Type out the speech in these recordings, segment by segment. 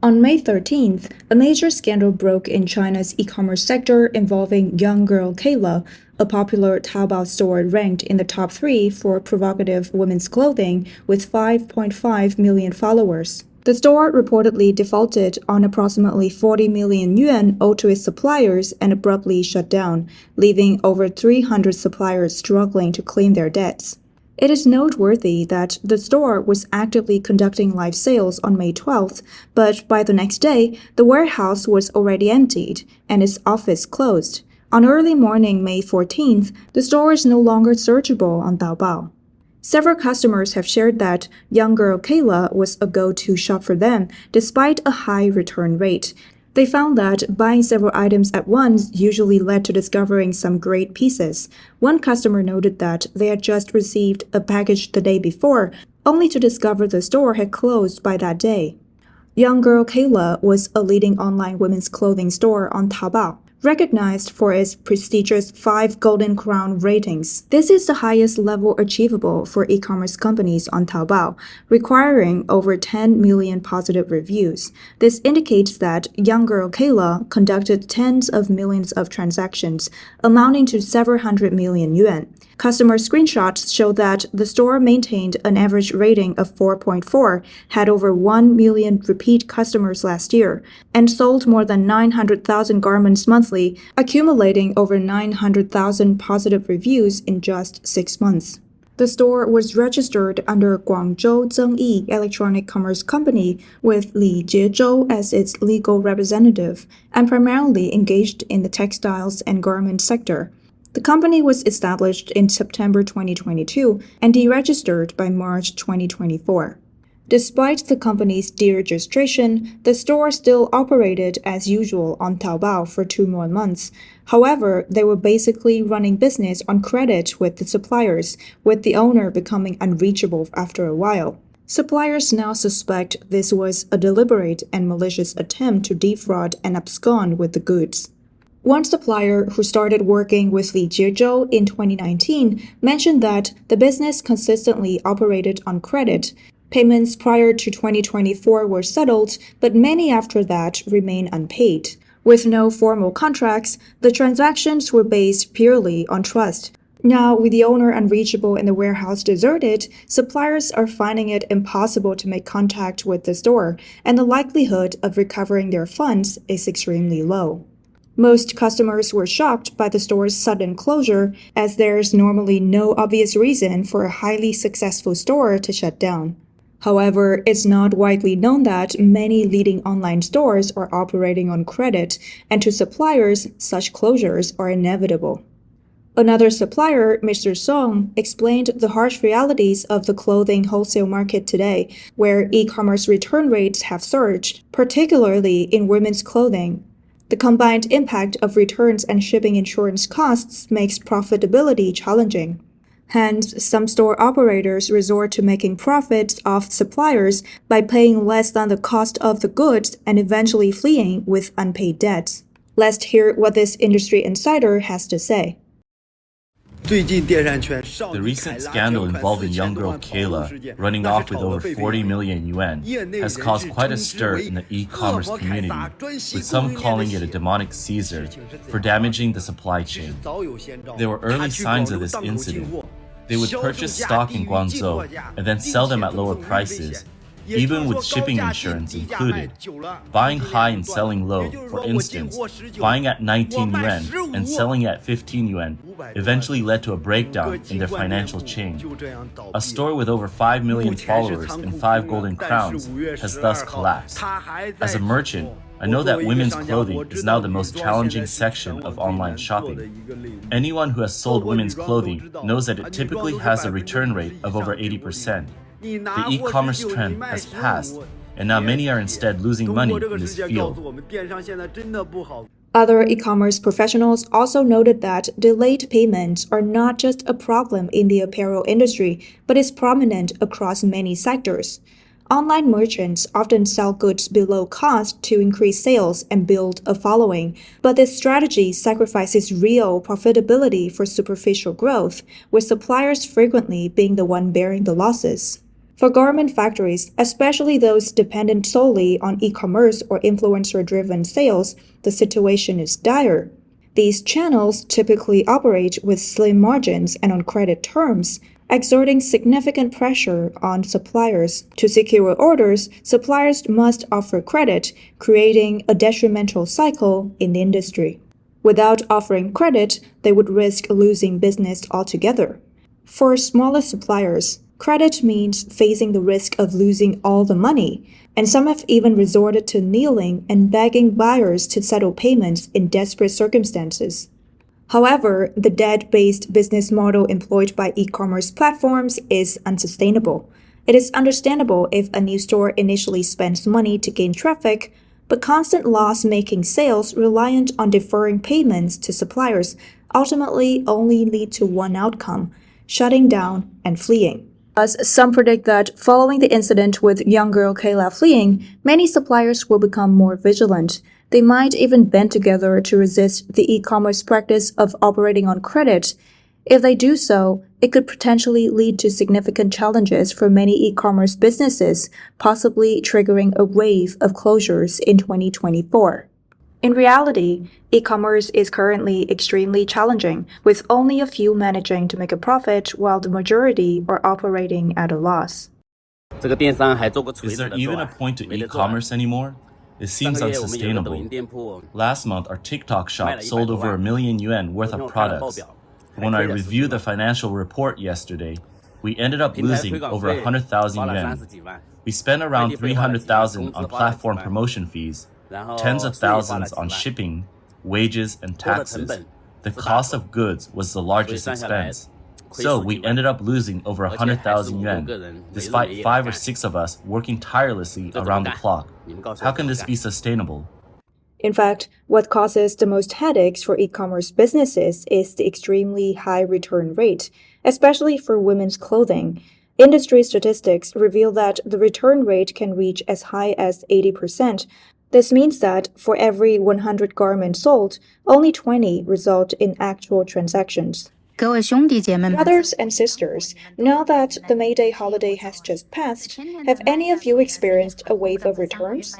On May 13th, a major scandal broke in China's e-commerce sector involving young girl Kayla, a popular Taobao store ranked in the top 3 for provocative women's clothing with 5.5 million followers. The store reportedly defaulted on approximately 40 million yuan owed to its suppliers and abruptly shut down, leaving over 300 suppliers struggling to clean their debts. It is noteworthy that the store was actively conducting live sales on May 12th, but by the next day, the warehouse was already emptied and its office closed. On early morning May 14th, the store is no longer searchable on Taobao. Several customers have shared that young girl Kayla was a go-to shop for them despite a high return rate. They found that buying several items at once usually led to discovering some great pieces. One customer noted that they had just received a package the day before, only to discover the store had closed by that day. Young Girl Kayla was a leading online women's clothing store on Taobao, recognized for its prestigious 5 Golden Crown ratings. This is the highest level achievable for e-commerce companies on Taobao, requiring over 10 million positive reviews. This indicates that young girl Kayla conducted tens of millions of transactions, amounting to several hundred million yuan. Customer screenshots show that the store maintained an average rating of 4.4, had over 1 million repeat customers last year, and sold more than 900,000 garments monthly, accumulating over 900,000 positive reviews in just 6 months. The store was registered under Guangzhou Zhengyi Electronic Commerce Company with Li Jiezhou as its legal representative, and primarily engaged in the textiles and garment sector. The company was established in September 2022 and deregistered by March 2024. Despite the company's deregistration, the store still operated as usual on Taobao for 2 more months. However, they were basically running business on credit with the suppliers, with the owner becoming unreachable after a while. Suppliers now suspect this was a deliberate and malicious attempt to defraud and abscond with the goods. One supplier who started working with Li Jiezhou in 2019 mentioned that the business consistently operated on credit. Payments prior to 2024 were settled, but many after that remain unpaid. With no formal contracts, the transactions were based purely on trust. Now, with the owner unreachable and the warehouse deserted, suppliers are finding it impossible to make contact with the store, and the likelihood of recovering their funds is extremely low. Most customers were shocked by the store's sudden closure, as there is normally no obvious reason for a highly successful store to shut down. However, it's not widely known that many leading online stores are operating on credit, and to suppliers, such closures are inevitable. Another supplier, Mr. Song, explained the harsh realities of the clothing wholesale market today, where e-commerce return rates have surged, particularly in women's clothing. The combined impact of returns and shipping insurance costs makes profitability challenging. Hence, some store operators resort to making profits off suppliers by paying less than the cost of the goods and eventually fleeing with unpaid debts. Let's hear what this industry insider has to say. The recent scandal involving young girl Kayla running off with over 40 million yuan has caused quite a stir in the e-commerce community, with some calling it a demonic Caesar for damaging the supply chain. There were early signs of this incident. They would purchase stock in Guangzhou and then sell them at lower prices, even with shipping insurance included. Buying high and selling low, for instance, buying at 19 yuan and selling at 15 yuan, eventually led to a breakdown in their financial chain. A store with over 5 million followers and 5 golden crowns has thus collapsed. As a merchant, I know that women's clothing is now the most challenging section of online shopping. Anyone who has sold women's clothing knows that it typically has a return rate of over 80%. The e-commerce trend has passed, and now many are instead losing money in this field. Other e-commerce professionals also noted that delayed payments are not just a problem in the apparel industry, but is prominent across many sectors. Online merchants often sell goods below cost to increase sales and build a following, but this strategy sacrifices real profitability for superficial growth, with suppliers frequently being the one bearing the losses. For garment factories, especially those dependent solely on e-commerce or influencer-driven sales, the situation is dire. These channels typically operate with slim margins and on credit terms, exerting significant pressure on suppliers. To secure orders, suppliers must offer credit, creating a detrimental cycle in the industry. Without offering credit, they would risk losing business altogether. For smaller suppliers, credit means facing the risk of losing all the money, and some have even resorted to kneeling and begging buyers to settle payments in desperate circumstances. However, the debt-based business model employed by e-commerce platforms is unsustainable. It is understandable if a new store initially spends money to gain traffic, but constant loss-making sales reliant on deferring payments to suppliers ultimately only lead to one outcome: shutting down and fleeing. Thus, some predict that following the incident with young girl Kayla fleeing, many suppliers will become more vigilant. They might even band together to resist the e-commerce practice of operating on credit. If they do so, it could potentially lead to significant challenges for many e-commerce businesses, possibly triggering a wave of closures in 2024. In reality, e-commerce is currently extremely challenging, with only a few managing to make a profit while the majority are operating at a loss. Is there even a point to e-commerce anymore? It seems unsustainable. Last month, our TikTok shop sold over 1 million yuan worth of products. When I reviewed the financial report yesterday, we ended up losing over 100,000 yuan. We spent around 300,000 on platform promotion fees, tens of thousands on shipping, wages, and taxes. The cost of goods was the largest expense. So we ended up losing over 100,000 yuan, despite 5 or 6 of us working tirelessly around the clock. How can this be sustainable? In fact, what causes the most headaches for e-commerce businesses is the extremely high return rate, especially for women's clothing. Industry statistics reveal that the return rate can reach as high as 80%. This means that for every 100 garments sold, only 20 result in actual transactions. Brothers and sisters, now that the May Day holiday has just passed, have any of you experienced a wave of returns?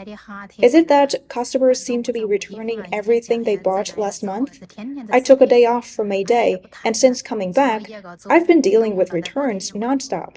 Is it that customers seem to be returning everything they bought last month? I took a day off for May Day, and since coming back, I've been dealing with returns nonstop.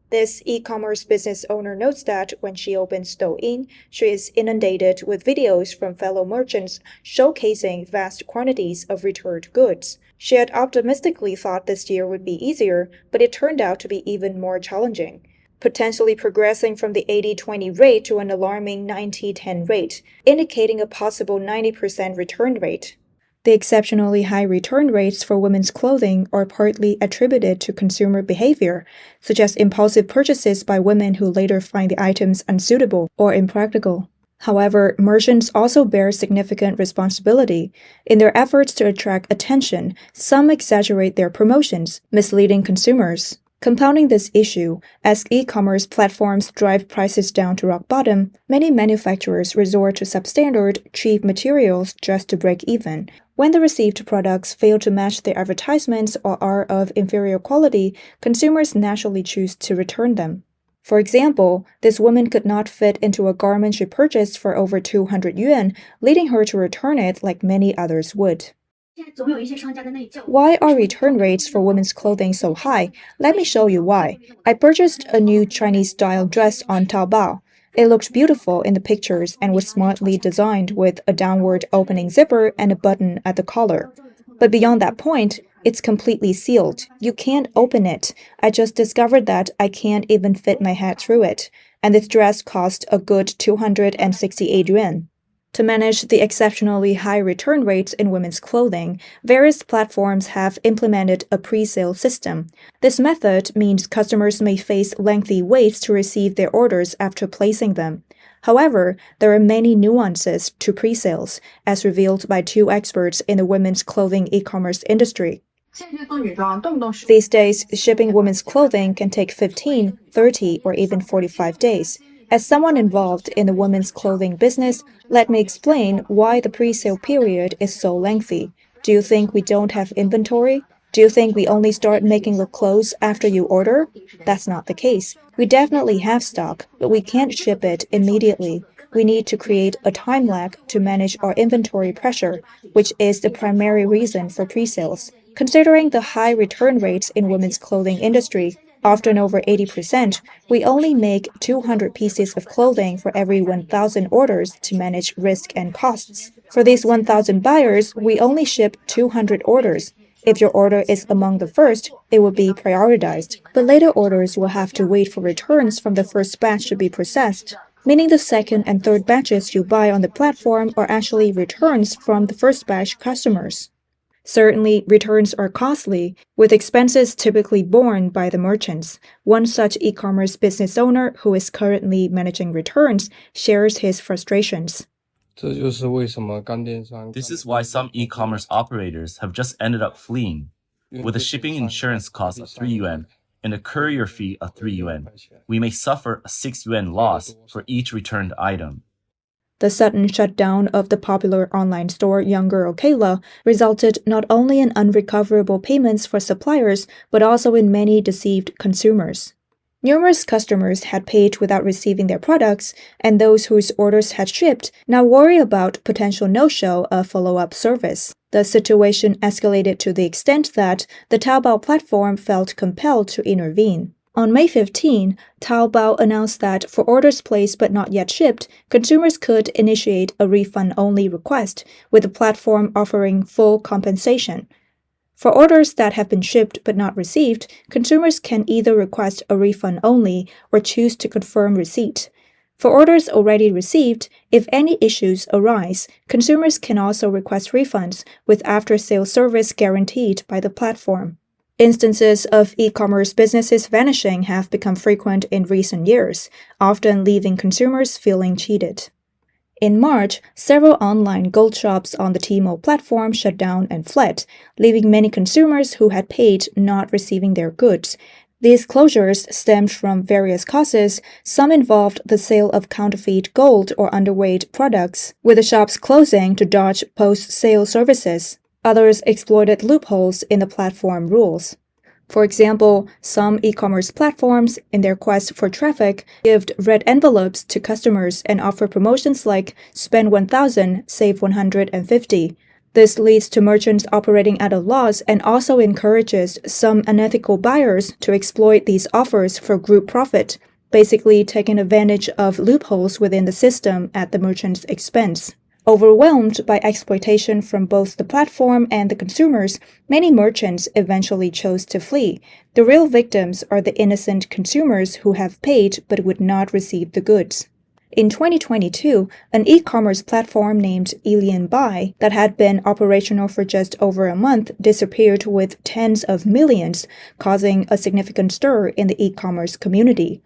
This e-commerce business owner notes that when she opens Douyin, she is inundated with videos from fellow merchants showcasing vast quantities of returned goods. She had optimistically thought this year would be easier, but it turned out to be even more challenging, potentially progressing from the 80-20 rate to an alarming 90-10 rate, indicating a possible 90% return rate. The exceptionally high return rates for women's clothing are partly attributed to consumer behavior, such as impulsive purchases by women who later find the items unsuitable or impractical. However, merchants also bear significant responsibility. In their efforts to attract attention, some exaggerate their promotions, misleading consumers. Compounding this issue, as e-commerce platforms drive prices down to rock bottom, many manufacturers resort to substandard, cheap materials just to break even. When the received products fail to match their advertisements or are of inferior quality, consumers naturally choose to return them. For example, this woman could not fit into a garment she purchased for over 200 yuan, leading her to return it like many others would. Why are return rates for women's clothing so high? Let me show you why. I purchased a new Chinese-style dress on Taobao. It looked beautiful in the pictures and was smartly designed with a downward opening zipper and a button at the collar. But beyond that point, it's completely sealed. You can't open it. I just discovered that I can't even fit my head through it. And this dress cost a good 268 yuan. To manage the exceptionally high return rates in women's clothing, various platforms have implemented a pre-sale system. This method means customers may face lengthy waits to receive their orders after placing them. However, there are many nuances to pre-sales, as revealed by 2 experts in the women's clothing e-commerce industry. These days, shipping women's clothing can take 15, 30, or even 45 days. As someone involved in the women's clothing business, let me explain why the pre-sale period is so lengthy. Do you think we don't have inventory? Do you think we only start making the clothes after you order? That's not the case. We definitely have stock, but we can't ship it immediately. We need to create a time lag to manage our inventory pressure, which is the primary reason for pre-sales. Considering the high return rates in women's clothing industry, often over 80%, we only make 200 pieces of clothing for every 1,000 orders to manage risk and costs. For these 1,000 buyers, we only ship 200 orders. If your order is among the first, it will be prioritized. But later orders will have to wait for returns from the first batch to be processed, meaning the second and third batches you buy on the platform are actually returns from the first batch customers. Certainly, returns are costly, with expenses typically borne by the merchants. One such e-commerce business owner who is currently managing returns shares his frustrations. This is why some e-commerce operators have just ended up fleeing. With a shipping insurance cost of 3 yuan and a courier fee of 3 yuan, we may suffer a 6 yuan loss for each returned item. The sudden shutdown of the popular online store Girl Kayla resulted not only in unrecoverable payments for suppliers, but also in many deceived consumers. Numerous customers had paid without receiving their products, and those whose orders had shipped now worry about potential no-show of follow-up service. The situation escalated to the extent that the Taobao platform felt compelled to intervene. On May 15, Taobao announced that for orders placed but not yet shipped, consumers could initiate a refund-only request, with the platform offering full compensation. For orders that have been shipped but not received, consumers can either request a refund only or choose to confirm receipt. For orders already received, if any issues arise, consumers can also request refunds with after-sale service guaranteed by the platform. Instances of e-commerce businesses vanishing have become frequent in recent years, often leaving consumers feeling cheated. In March, several online gold shops on the Tmall platform shut down and fled, leaving many consumers who had paid not receiving their goods. These closures stemmed from various causes. Some involved the sale of counterfeit gold or underweight products, with the shops closing to dodge post-sale services. Others exploited loopholes in the platform rules. For example, some e-commerce platforms, in their quest for traffic, give red envelopes to customers and offer promotions like spend 1,000, save 150. This leads to merchants operating at a loss and also encourages some unethical buyers to exploit these offers for group profit, basically taking advantage of loopholes within the system at the merchant's expense. Overwhelmed by exploitation from both the platform and the consumers, many merchants eventually chose to flee. The real victims are the innocent consumers who have paid but would not receive the goods. In 2022, an e-commerce platform named Buy that had been operational for just over a month disappeared with tens of millions, causing a significant stir in the e-commerce community.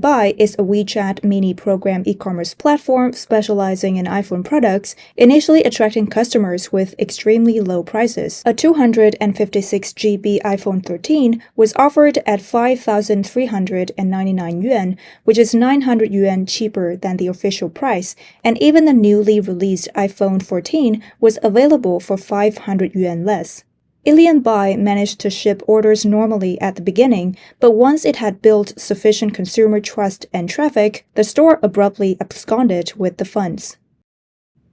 Buy is a WeChat mini-program e-commerce platform specializing in iPhone products, initially attracting customers with extremely low prices. A 256 GB iPhone 13 was offered at 5,399 yuan, which is 900 yuan cheaper than the official price, and even the newly released iPhone 14 was available for 500 yuan less. Buy managed to ship orders normally at the beginning, but once it had built sufficient consumer trust and traffic, the store abruptly absconded with the funds.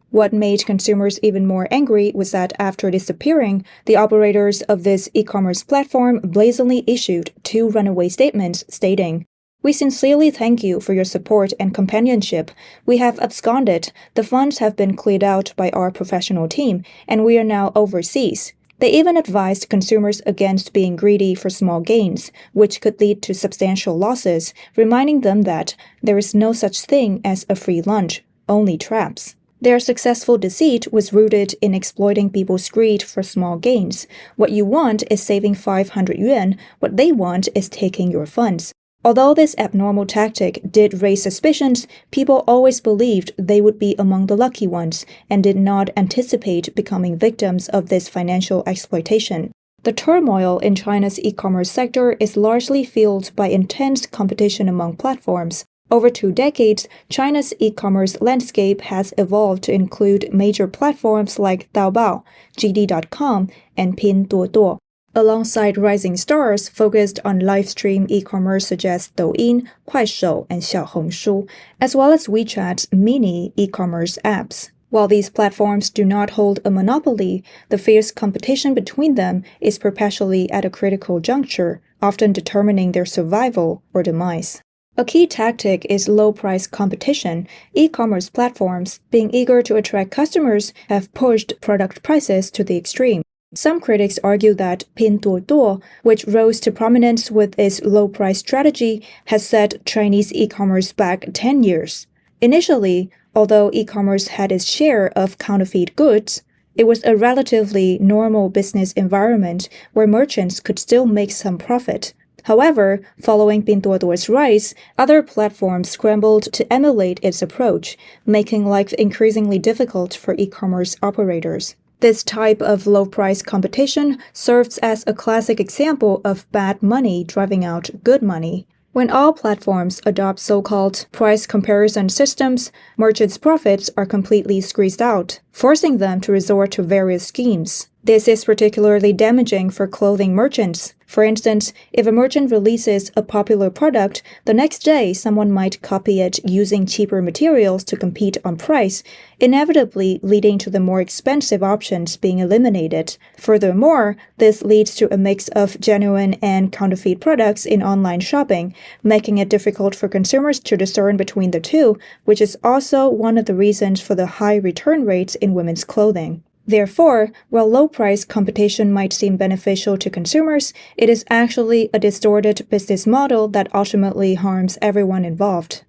What made consumers even more angry was that after disappearing, the operators of this e-commerce platform blazingly issued 2 runaway statements stating, "We sincerely thank you for your support and companionship. We have absconded, the funds have been cleared out by our professional team, and we are now overseas." They even advised consumers against being greedy for small gains, which could lead to substantial losses, reminding them that there is no such thing as a free lunch, only traps. Their successful deceit was rooted in exploiting people's greed for small gains. What you want is saving 500 yuan, what they want is taking your funds. Although this abnormal tactic did raise suspicions, people always believed they would be among the lucky ones and did not anticipate becoming victims of this financial exploitation. The turmoil in China's e-commerce sector is largely fueled by intense competition among platforms. Over 2 decades, China's e-commerce landscape has evolved to include major platforms like Taobao, JD.com, and Pinduoduo. Alongside rising stars focused on live stream e-commerce such as Douyin, Kuaishou, and Xiaohongshu, as well as WeChat's mini e-commerce apps. While these platforms do not hold a monopoly, the fierce competition between them is perpetually at a critical juncture, often determining their survival or demise. A key tactic is low-price competition. E-commerce platforms, being eager to attract customers, have pushed product prices to the extreme. Some critics argue that Pinduoduo, which rose to prominence with its low-price strategy, has set Chinese e-commerce back 10 years. Initially, although e-commerce had its share of counterfeit goods, it was a relatively normal business environment where merchants could still make some profit. However, following Pinduoduo's rise, other platforms scrambled to emulate its approach, making life increasingly difficult for e-commerce operators. This type of low-price competition serves as a classic example of bad money driving out good money. When all platforms adopt so-called price comparison systems, merchants' profits are completely squeezed out, forcing them to resort to various schemes. This is particularly damaging for clothing merchants. For instance, if a merchant releases a popular product, the next day someone might copy it using cheaper materials to compete on price, inevitably leading to the more expensive options being eliminated. Furthermore, this leads to a mix of genuine and counterfeit products in online shopping, making it difficult for consumers to discern between the two, which is also one of the reasons for the high return rates in women's clothing. Therefore, while low-price competition might seem beneficial to consumers, it is actually a distorted business model that ultimately harms everyone involved.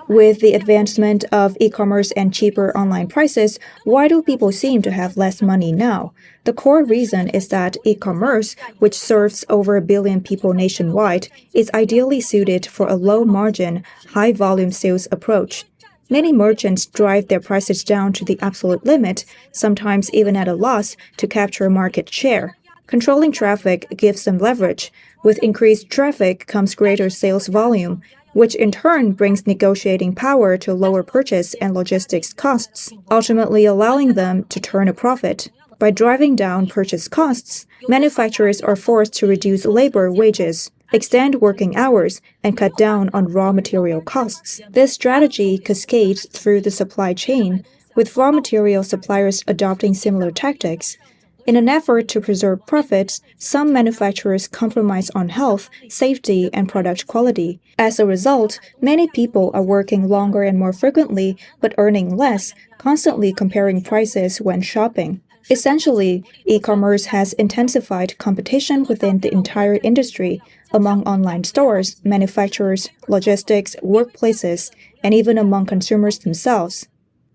With the advancement of e-commerce and cheaper online prices, why do people seem to have less money now? The core reason is that e-commerce, which serves over 1 billion people nationwide, is ideally suited for a low-margin, high-volume sales approach. Many merchants drive their prices down to the absolute limit, sometimes even at a loss, to capture market share. Controlling traffic gives them leverage. With increased traffic comes greater sales volume, which in turn brings negotiating power to lower purchase and logistics costs, ultimately allowing them to turn a profit. By driving down purchase costs, manufacturers are forced to reduce labor wages, extend working hours, and cut down on raw material costs. This strategy cascades through the supply chain, with raw material suppliers adopting similar tactics. In an effort to preserve profits, some manufacturers compromise on health, safety, and product quality. As a result, many people are working longer and more frequently, but earning less, constantly comparing prices when shopping. Essentially, e-commerce has intensified competition within the entire industry, among online stores, manufacturers, logistics, workplaces, and even among consumers themselves.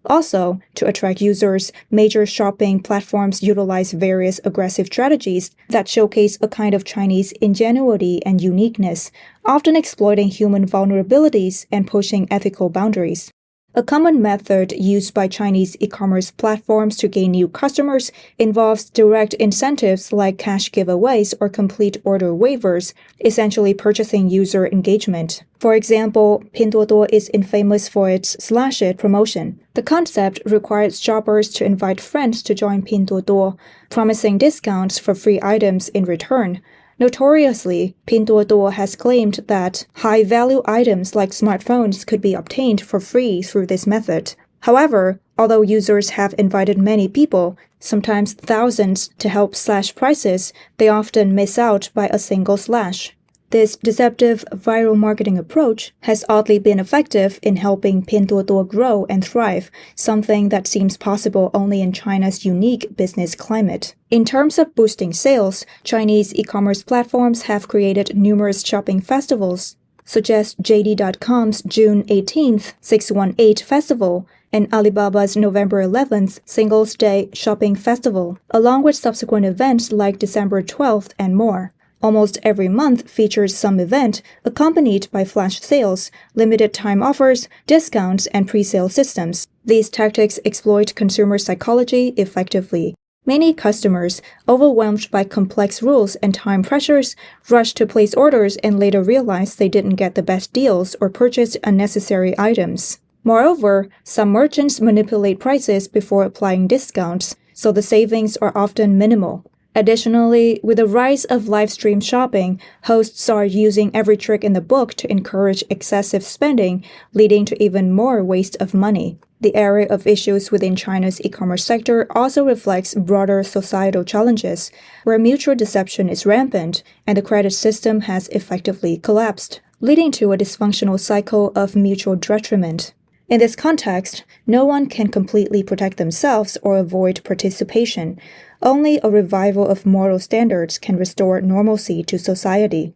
Also, to attract users, major shopping platforms utilize various aggressive strategies that showcase a kind of Chinese ingenuity and uniqueness, often exploiting human vulnerabilities and pushing ethical boundaries. A common method used by Chinese e-commerce platforms to gain new customers involves direct incentives like cash giveaways or complete order waivers, essentially purchasing user engagement. For example, Pinduoduo is infamous for its Slash It promotion. The concept requires shoppers to invite friends to join Pinduoduo, promising discounts for free items in return. Notoriously, Pinduoduo has claimed that high-value items like smartphones could be obtained for free through this method. However, although users have invited many people, sometimes thousands, to help slash prices, they often miss out by a single slash. This deceptive viral marketing approach has oddly been effective in helping Pinduoduo grow and thrive, something that seems possible only in China's unique business climate. In terms of boosting sales, Chinese e-commerce platforms have created numerous shopping festivals, such as JD.com's June 18th 618 Festival and Alibaba's November 11th Singles Day Shopping Festival, along with subsequent events like December 12th and more. Almost every month features some event accompanied by flash sales, limited time offers, discounts, and pre-sale systems. These tactics exploit consumer psychology effectively. Many customers, overwhelmed by complex rules and time pressures, rush to place orders and later realize they didn't get the best deals or purchased unnecessary items. Moreover, some merchants manipulate prices before applying discounts, so the savings are often minimal. Additionally, with the rise of live stream shopping, hosts are using every trick in the book to encourage excessive spending, leading to even more waste of money. The area of issues within China's e-commerce sector also reflects broader societal challenges, where mutual deception is rampant and the credit system has effectively collapsed, leading to a dysfunctional cycle of mutual detriment. In this context, no one can completely protect themselves or avoid participation. Only a revival of moral standards can restore normalcy to society.